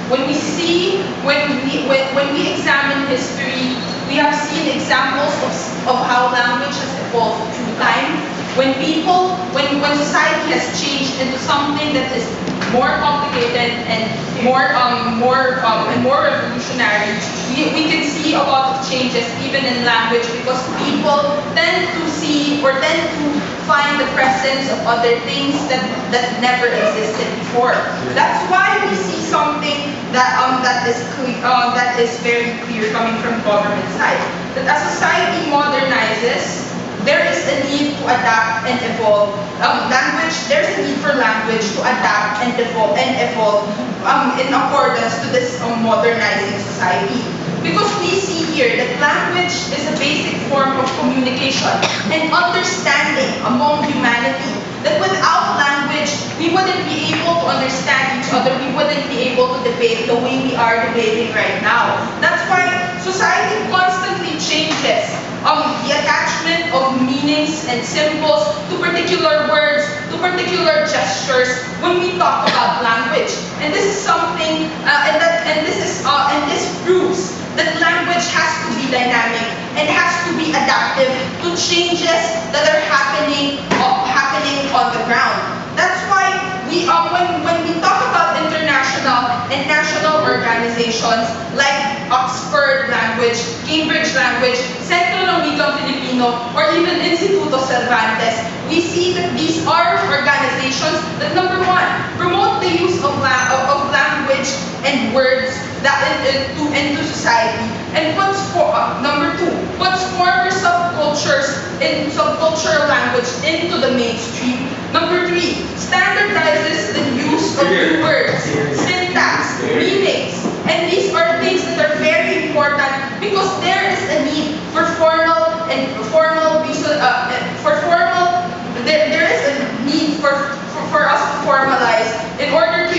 When we examine history, we have seen examples of how language has evolved through time. When society has changed into something that is more complicated and more revolutionary, we can see a lot of changes even in language, because people tend to find the presence of other things that never existed before. That's why we see something that is very clear coming from government side. That as society modernizes, there is a need to adapt and evolve. There's a need for language to adapt and evolve in accordance to this modernizing society. Because we see here that language is a basic form of communication and understanding among humanity. That without language, we wouldn't be able to understand each other. We wouldn't be able to debate the way we are debating right now. That's why society constantly changes the attachment of meanings and symbols to particular words, to particular gestures when we talk about language. And this is something, and this proves that language has to be dynamic and has to be adaptive to changes that are happening on the ground. That's why when we talk about international and national organizations like Oxford Language, Cambridge Language, Centro ng Wikang Filipino, or even Instituto Cervantes, we see that these are organizations that, number one, promote the use of language and words into society, and number two, puts former subcultural language into the mainstream. Number three, standardizes the use of new words, syntax, meanings, and these are things that are very important because there is a need for there is a need for us to formalize in order to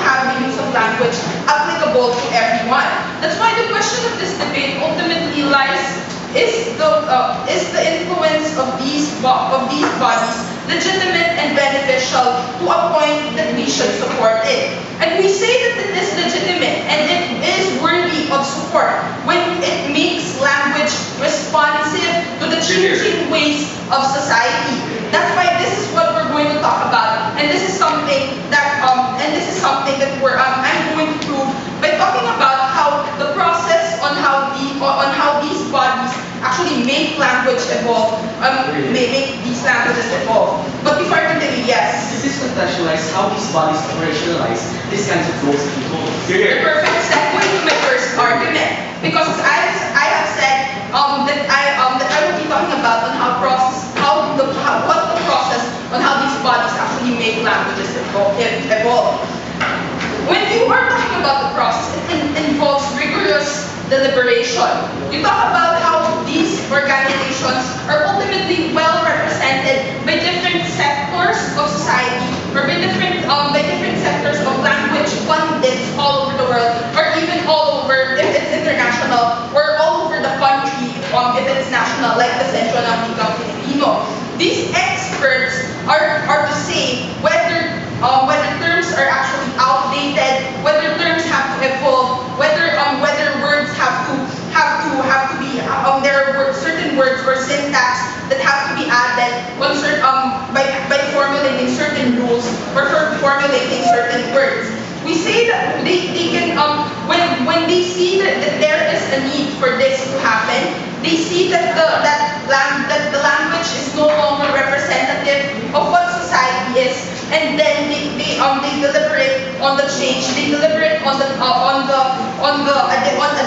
have the use of language applicable to everyone. That's why the question of this debate ultimately lies: is the influence of these bodies legitimate and beneficial to a point that we should support it? And we say that it is legitimate and it is worthy of support when it makes language responsive to the changing ways of society. That's why this is what we're going to talk about, and this is something that I'm going to prove by talking about how the process on how these bodies actually make language evolve, make these languages evolve. But before I continue, yes. This is contextualize how these bodies operationalize these kinds of roles that you hold. The perfect segue to my first argument, because I have said that I will be talking about what the process on how these bodies actually make languages evolve. When you are talking about the process, it involves rigorous deliberation. You talk about how these organizations are ultimately well represented by different sectors of society, or by different sectors of language pundits all over the world, or even all over if it's international, or all over the country if it's national, like the Centro ng Wikang Filipino. These experts are to say whether terms are actually outdated, whether terms have to evolve, whether words have to be there are certain words or syntax that have to be added by formulating certain rules or for formulating certain words. We say that they can when they see that there is a need for this to happen, they see that the language is no longer representative of what society is, and then they deliberate on the change. They deliberate on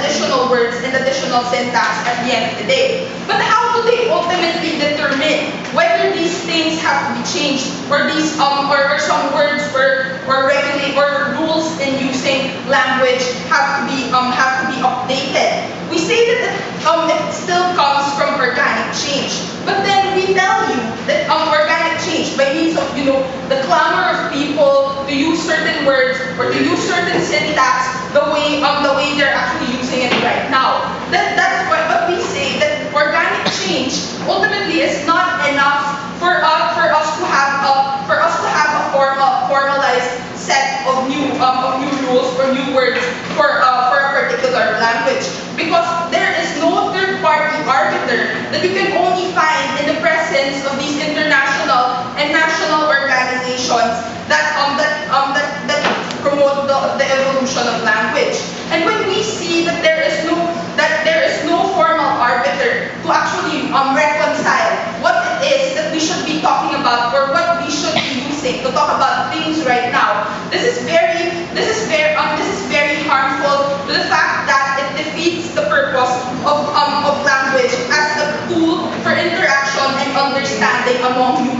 additional words and additional syntax at the end of the day. But how do they ultimately determine whether these things have to be changed, or these or some words or rules in using language have to be updated? We say that it still comes from organic change, but then we tell you that organic change by means of the clamor of people to use certain words or to use certain syntax the way they're actually using it right now. That's what we say, that organic change ultimately is not enough for us to have a formalized set of new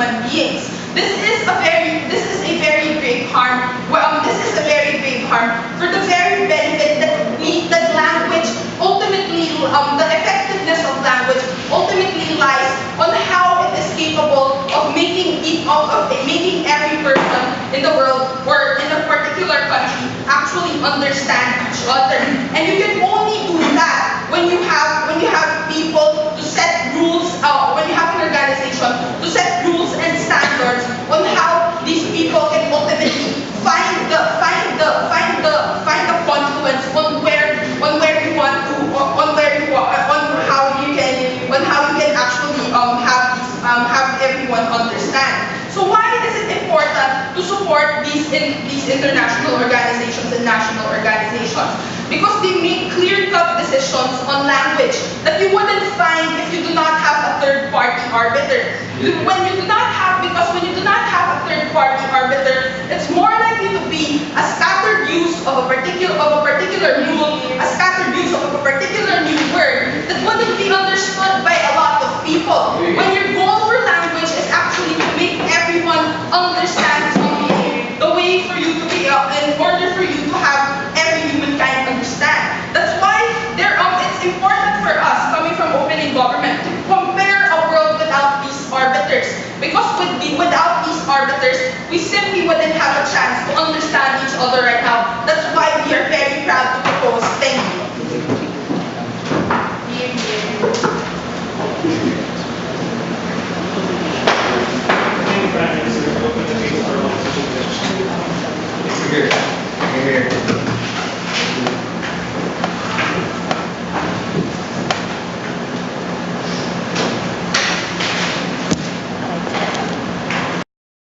human beings. This is a very grave harm. This is a very grave harm for the very benefit that language ultimately, the effectiveness of language ultimately lies on how it is capable of making making every person in the world or in a particular country actually understand each other. And you can only do that when you have people to set rules, when you have an organization to set rules and standards on how these people can ultimately find the confluence on where you want to on how you can actually have everyone understand. So why is it important to support these international organizations and national organizations? Because they make clear-cut decisions on language that you wouldn't find if you do not have a third-party arbiter. When you do not have a third-party arbiter, it's more likely to be a scattered use of a particular rule, a scattered use of a particular new word that would